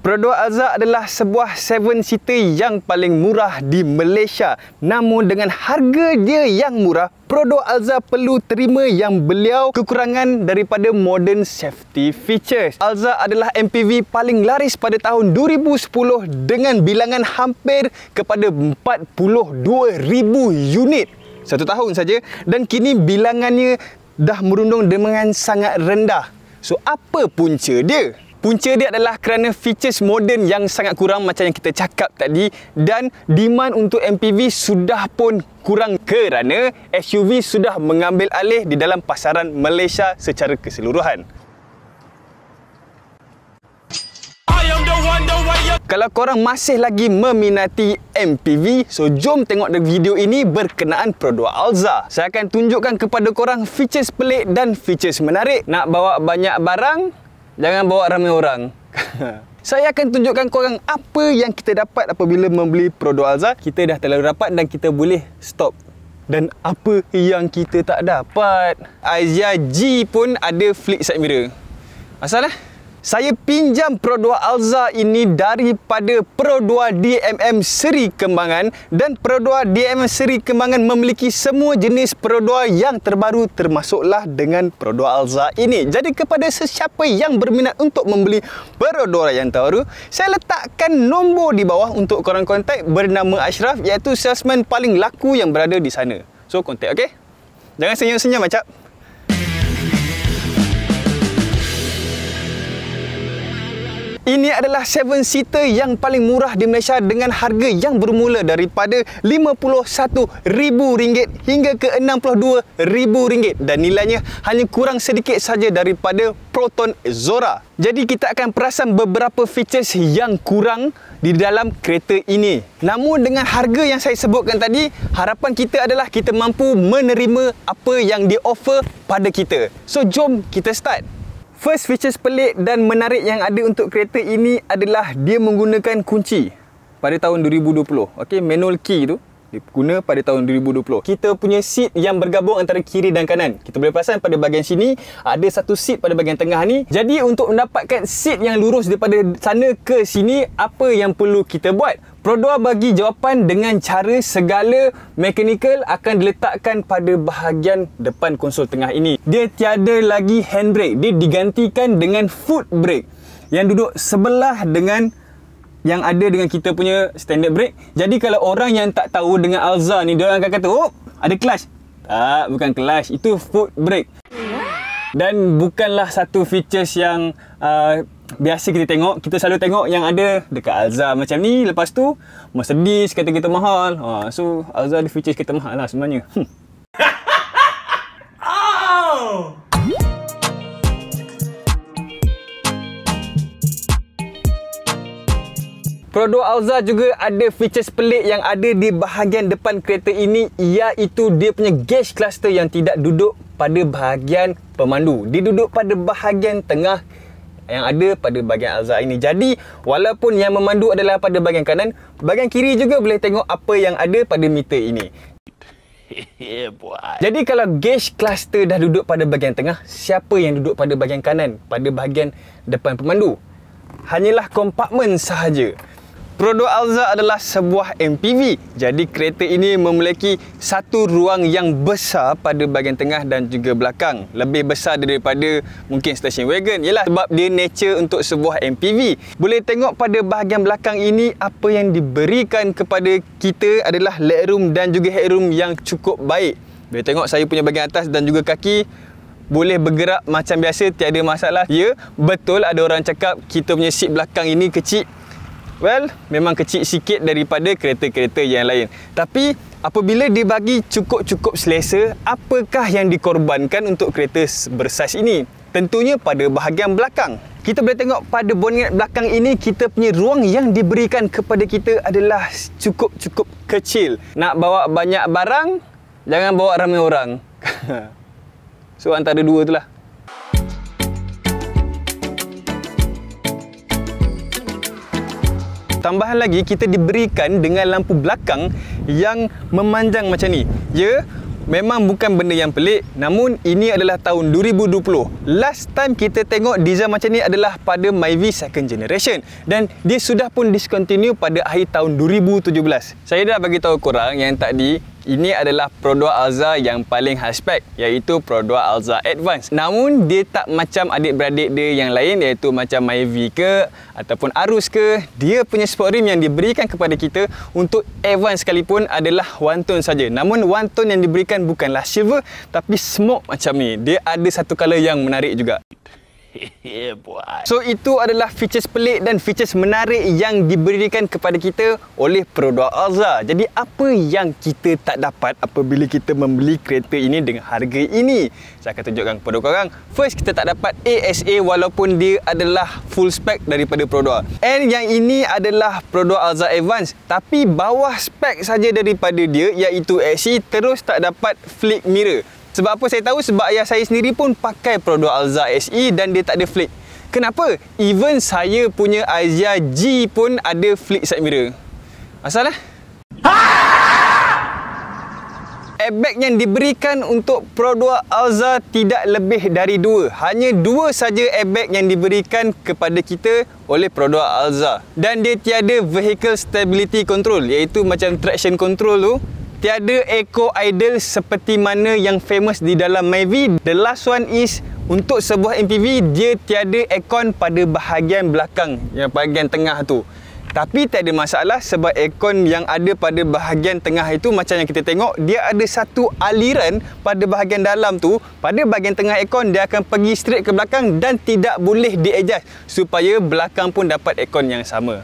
Perodua Alza adalah sebuah 7-seater yang paling murah di Malaysia. Namun dengan harga dia yang murah, Perodua Alza perlu terima yang beliau kekurangan daripada modern safety features. Alza adalah MPV paling laris pada tahun 2010 dengan bilangan hampir kepada 42,000 unit satu tahun saja, dan kini bilangannya dah merundung dengan sangat rendah. So apa punca dia? Punca dia adalah kerana features moden yang sangat kurang macam yang kita cakap tadi, dan demand untuk MPV sudah pun kurang kerana SUV sudah mengambil alih di dalam pasaran Malaysia secara keseluruhan. Kalau korang masih lagi meminati MPV, so jom tengok video ini berkenaan Perodua Alza. Saya akan tunjukkan kepada korang features pelik dan features menarik. Nak bawa banyak barang, jangan bawa ramai orang. Saya akan tunjukkan korang apa yang kita dapat apabila membeli Perodua Alza. Kita dah terlalu rapat dan kita boleh stop. Dan apa yang kita tak dapat. Aizia G pun ada flick side mirror. Asal saya pinjam Perodua Alza ini daripada Perodua DMM Seri Kembangan, dan Perodua DMM Seri Kembangan memiliki semua jenis Perodua yang terbaru, termasuklah dengan Perodua Alza ini. Jadi kepada sesiapa yang berminat untuk membeli Perodua yang terbaru, saya letakkan nombor di bawah untuk korang kontak bernama Ashraf, iaitu salesman paling laku yang berada di sana. So kontak, okey? Jangan senyum-senyum macam. Ini adalah 7-seater yang paling murah di Malaysia dengan harga yang bermula daripada RM51,000 hingga ke RM62,000, dan nilainya hanya kurang sedikit saja daripada Proton Zora. Jadi kita akan perasan beberapa features yang kurang di dalam kereta ini. Namun dengan harga yang saya sebutkan tadi, harapan kita adalah kita mampu menerima apa yang di-offer pada kita. So jom kita start. First features pelik dan menarik yang ada untuk kereta ini adalah dia menggunakan kunci pada tahun 2020. Okey, manual key tu diguna pada tahun 2020. Kita punya seat yang bergabung antara kiri dan kanan. Kita boleh perasan pada bahagian sini ada satu seat pada bahagian tengah ni. Jadi untuk mendapatkan seat yang lurus daripada sana ke sini, apa yang perlu kita buat? Perodua bagi jawapan dengan cara segala mechanical akan diletakkan pada bahagian depan konsol tengah ini. Dia tiada lagi handbrake. Dia digantikan dengan foot brake yang duduk sebelah dengan yang ada dengan kita punya standard brake. Jadi kalau orang yang tak tahu dengan Alza ni, dia orang akan kata, oh, ada clutch. Tak, bukan clutch. Itu foot brake. Dan bukanlah satu features yang biasa kita tengok. Kita selalu tengok yang ada dekat Alza macam ni. Lepas tu Mercedes kata kita mahal. So Alza ada features kita mahal lah sebenarnya. Perodua Alza juga ada features pelik yang ada di bahagian depan kereta ini, iaitu dia punya gauge cluster yang tidak duduk pada bahagian pemandu. Dia duduk pada bahagian tengah yang ada pada bahagian Alza ini. Jadi walaupun yang memandu adalah pada bahagian kanan, bahagian kiri juga boleh tengok apa yang ada pada meter ini. Jadi kalau gauge cluster dah duduk pada bahagian tengah, siapa yang duduk pada bahagian kanan, pada bahagian depan pemandu? Hanyalah kompartmen sahaja. Perodua Alza adalah sebuah MPV. Jadi kereta ini memiliki satu ruang yang besar pada bahagian tengah dan juga belakang. Lebih besar daripada mungkin station wagon. Yalah, sebab dia nature untuk sebuah MPV. Boleh tengok pada bahagian belakang ini, apa yang diberikan kepada kita adalah legroom dan juga headroom yang cukup baik. Boleh tengok saya punya bahagian atas dan juga kaki boleh bergerak macam biasa, tiada masalah. Ya, betul ada orang cakap kita punya seat belakang ini kecil. Well, memang kecil sikit daripada kereta-kereta yang lain. Tapi apabila dibagi cukup-cukup selesa, apakah yang dikorbankan untuk kereta bersaiz ini? Tentunya pada bahagian belakang. Kita boleh tengok pada bonnet belakang ini, kita punya ruang yang diberikan kepada kita adalah cukup-cukup kecil. Nak bawa banyak barang, jangan bawa ramai orang. So antara dua itulah. Tambahan lagi, kita diberikan dengan lampu belakang yang memanjang macam ni. Ya, Memang bukan benda yang pelik, namun ini adalah tahun 2020. Last time kita tengok design macam ni adalah pada Myvi second generation dan dia sudah pun discontinue pada akhir tahun 2017. Saya dah bagi tahu korang yang tadi ini adalah Pro 2 Alza yang paling high spec, iaitu Pro 2 Alza Advance. Namun dia tak macam adik-beradik dia yang lain, iaitu macam Myvi ke ataupun Arus ke. Dia punya sport rim yang diberikan kepada kita untuk Advance sekalipun adalah one tone saja. Namun one tone yang diberikan bukanlah silver tapi smoke macam ni. Dia ada satu colour yang menarik juga. So itu adalah features pelik dan features menarik yang diberikan kepada kita oleh Pro 2 Alza. Jadi apa yang kita tak dapat apabila kita membeli kereta ini dengan harga ini? Saya akan tunjukkan kepada korang. First, kita tak dapat ASA walaupun dia adalah full spec daripada Pro 2. And yang ini adalah Pro 2 Alza Advance, tapi bawah spec saja daripada dia, iaitu SE, terus tak dapat flick mirror. Sebab apa saya tahu? Sebab ayah saya sendiri pun pakai Pro 2 Alza SE dan dia tak ada flick. Kenapa? Even saya punya Asia G pun ada flick side mirror. Asal lah? Airbag yang diberikan untuk Pro 2 Alza tidak lebih dari 2. Hanya 2 saja airbag yang diberikan kepada kita oleh Pro 2 Alza. Dan dia tiada vehicle stability control, iaitu macam traction control tu. Tiada eco idle seperti mana yang famous di dalam Myvi. The last one is untuk sebuah MPV dia tiada aircon pada bahagian belakang, yang bahagian tengah tu. Tapi tiada masalah sebab aircon yang ada pada bahagian tengah itu macam yang kita tengok, dia ada satu aliran pada bahagian dalam tu. Pada bahagian tengah aircon dia akan pergi straight ke belakang dan tidak boleh di-adjust supaya belakang pun dapat aircon yang sama.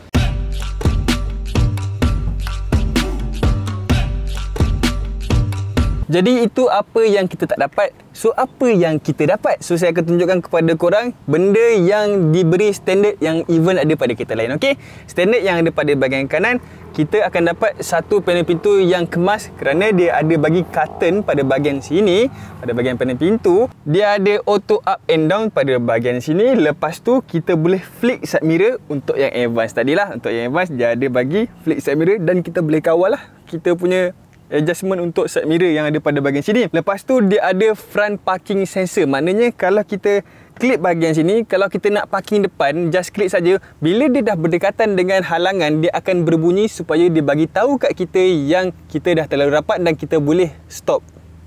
Jadi itu apa yang kita tak dapat. So apa yang kita dapat? So saya akan tunjukkan kepada korang benda yang diberi standard yang even ada pada kereta lain. Okey, standard yang ada pada bahagian kanan, kita akan dapat satu panel pintu yang kemas kerana dia ada bagi curtain pada bahagian sini. Pada bahagian panel pintu dia ada auto up and down pada bahagian sini. Lepas tu kita boleh flick side mirror untuk yang advance tadilah. Untuk yang advance dia ada bagi flick side mirror dan kita boleh kawal lah kita punya adjustment untuk side mirror yang ada pada bahagian sini. Lepas tu dia ada front parking sensor. Maknanya kalau kita klik bahagian sini, kalau kita nak parking depan, just klik saja. Bila dia dah berdekatan dengan halangan, dia akan berbunyi supaya dia bagi tahu kat kita yang kita dah terlalu rapat dan kita boleh stop.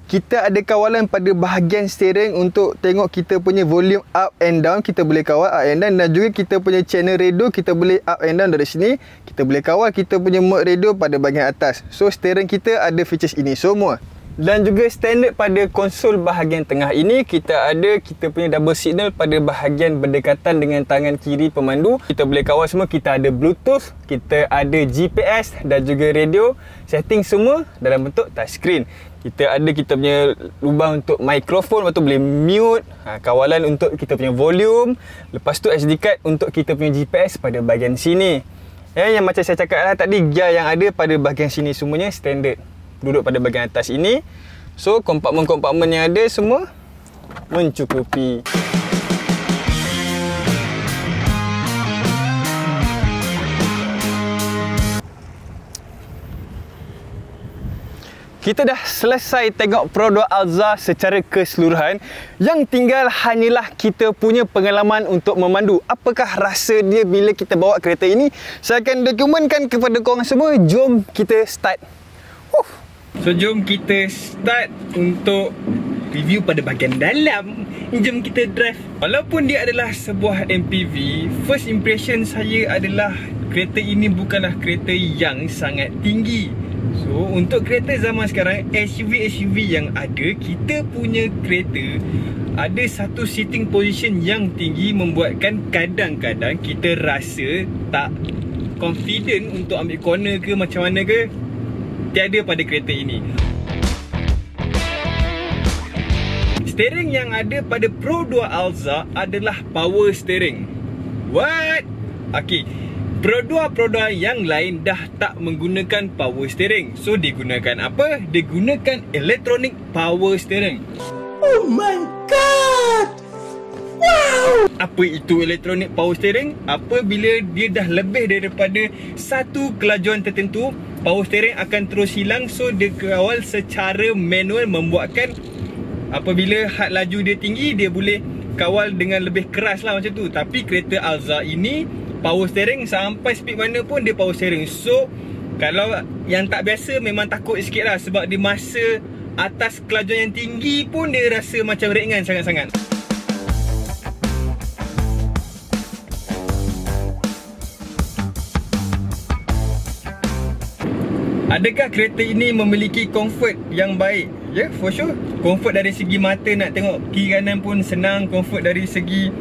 Kita ada kawalan pada bahagian steering untuk tengok kita punya volume up and down. Kita boleh kawal up and down, dan juga kita punya channel radio kita boleh up and down dari sini. Kita boleh kawal kita punya mode radio pada bahagian atas. So steering kita ada features ini semua. Dan juga standard pada konsol bahagian tengah ini, kita punya double signal pada bahagian berdekatan dengan tangan kiri pemandu. Kita boleh kawal semua. Kita ada Bluetooth, kita ada GPS dan juga radio. Setting semua dalam bentuk touchscreen. Kita punya lubang untuk mikrofon, lepas tu boleh mute, kawalan untuk kita punya volume. Lepas tu SD card untuk kita punya GPS pada bahagian sini. Yang macam saya cakap lah tadi, gear yang ada pada bahagian sini semuanya standard duduk pada bahagian atas ini. So kompartmen-kompartmen yang ada semua mencukupi. Kita dah selesai tengok Pro 2 Alza secara keseluruhan. Yang tinggal hanyalah kita punya pengalaman untuk memandu. Apakah rasa dia bila kita bawa kereta ini? Saya akan dokumentkan kepada korang semua. Jom kita start. So jom kita start untuk review pada bahagian dalam. Jom kita drive. Walaupun dia adalah sebuah MPV, first impression saya adalah kereta ini bukanlah kereta yang sangat tinggi. So untuk kereta zaman sekarang, SUV yang ada, kita punya kereta ada satu sitting position yang tinggi, membuatkan kadang-kadang kita rasa tak confident untuk ambil corner ke macam mana ke. Tiada pada kereta ini. Steering yang ada pada Pro 2 Alza adalah power steering. What? Okay, Pro 2 yang lain dah tak menggunakan power steering. So digunakan apa? Digunakan electronic power steering. Oh my god! Wow! Apa itu electronic power steering? Apabila dia dah lebih daripada satu kelajuan tertentu, power steering akan terus hilang. So dia kawal secara manual, membuatkan apabila had laju dia tinggi, dia boleh kawal dengan lebih keras lah macam tu. Tapi kereta Alza ini power steering sampai speed mana pun dia power steering. So kalau yang tak biasa memang takut sikit lah, sebab dia masa atas kelajuan yang tinggi pun dia rasa macam ringan sangat-sangat. Adakah kereta ini memiliki comfort yang baik? Ya, for sure. Comfort dari segi mata, nak tengok kiri kanan pun senang. Comfort dari segi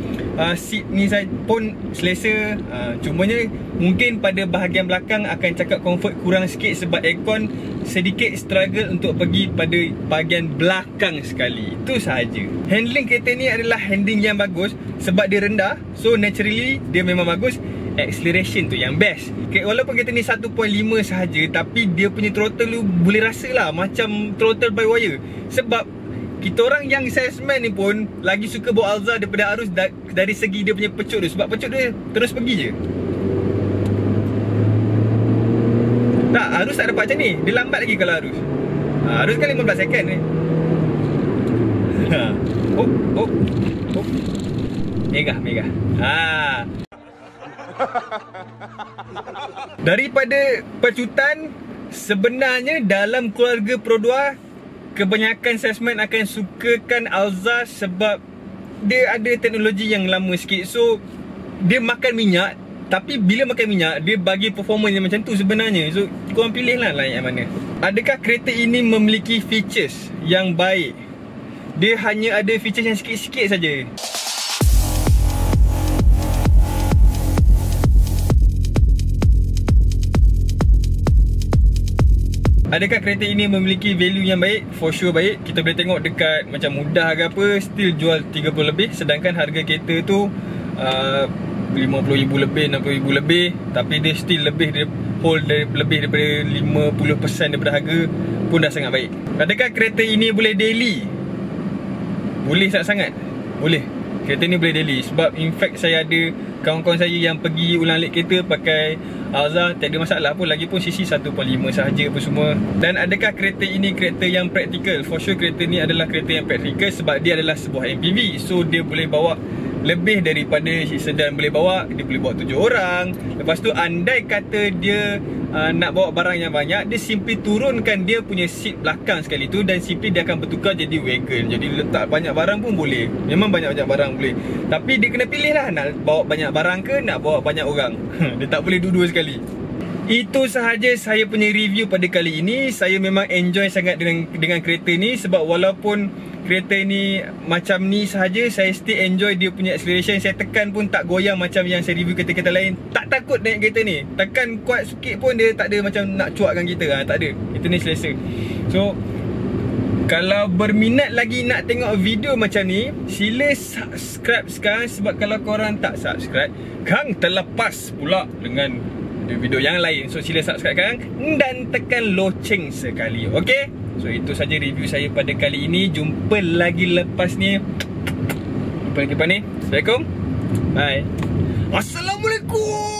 seat ni pun selesa. Cumanya mungkin pada bahagian belakang akan cakap comfort kurang sikit, sebab aircon sedikit struggle untuk pergi pada bahagian belakang sekali. Itu sahaja. Handling kereta ni adalah handling yang bagus sebab dia rendah. So naturally dia memang bagus. Acceleration tu yang best. Walaupun kereta ni 1.5 sahaja, tapi dia punya throttle tu boleh rasa lah macam throttle by wire. Sebab kita orang yang salesman ni pun lagi suka bawa Alza daripada Arus dari segi dia punya pecut tu. Sebab pecut dia terus pergi je. Tak, Arus tak dapat macam ni. Dia lambat lagi kalau Arus. Arus kan 15 second ni. Oh. Megah. Daripada pecutan, sebenarnya dalam keluarga Pro 2 kebanyakan salesman akan sukakan Alza sebab dia ada teknologi yang lama sikit. So dia makan minyak, tapi bila makan minyak dia bagi performance yang macam tu sebenarnya. So korang pilih lah yang mana. Adakah kereta ini memiliki features yang baik? Dia hanya ada features yang sikit-sikit saja. Adakah kereta ini memiliki value yang baik? For sure baik. Kita boleh tengok dekat macam mudah ke apa, still jual 30 lebih. Sedangkan harga kereta tu 50,000 lebih, 60,000 lebih. Tapi dia still lebih, dia hold lebih daripada 50% daripada harga pun dah sangat baik. Adakah kereta ini boleh daily? Boleh sangat-sangat. Boleh. Kereta ni boleh daily. Sebab in fact saya ada kawan-kawan saya yang pergi ulang alik kereta pakai Alza, tak ada masalah pun. Lagipun CC 1.5 sahaja apa semua. Dan adakah kereta ini kereta yang praktikal? For sure kereta ni adalah kereta yang praktikal sebab dia adalah sebuah MPV. So dia boleh bawa lebih daripada sedan boleh bawa. Dia boleh bawa 7 orang. Lepas tu andai kata dia nak bawa barang yang banyak, dia simply turunkan dia punya seat belakang sekali tu, dan simply dia akan bertukar jadi wagon. Jadi letak banyak barang pun boleh. Memang banyak-banyak barang boleh. Tapi dia kena pilih lah, nak bawa banyak barang ke nak bawa banyak orang. Dia tak boleh dua-dua sekali. Itu sahaja saya punya review pada kali ini. Saya memang enjoy sangat dengan kereta ni. Sebab walaupun kereta ni macam ni sahaja, saya still enjoy dia punya acceleration. Saya tekan pun tak goyang macam yang saya review kereta-kereta lain. Tak takut naik kereta ni. Tekan kuat sikit pun dia tak ada macam nak cuakkan kita. Tak ada. Kereta ni selesa. So kalau berminat lagi nak tengok video macam ni, sila subscribe sekarang. Sebab kalau korang tak subscribe, kang terlepas pula dengan video yang lain. So sila subscribe sekarang dan tekan loceng sekali. Okay? So itu saja review saya pada kali ini. Jumpa lagi lepas ni. Jumpa lagi lepas ni. Assalamualaikum. Bye. Assalamualaikum.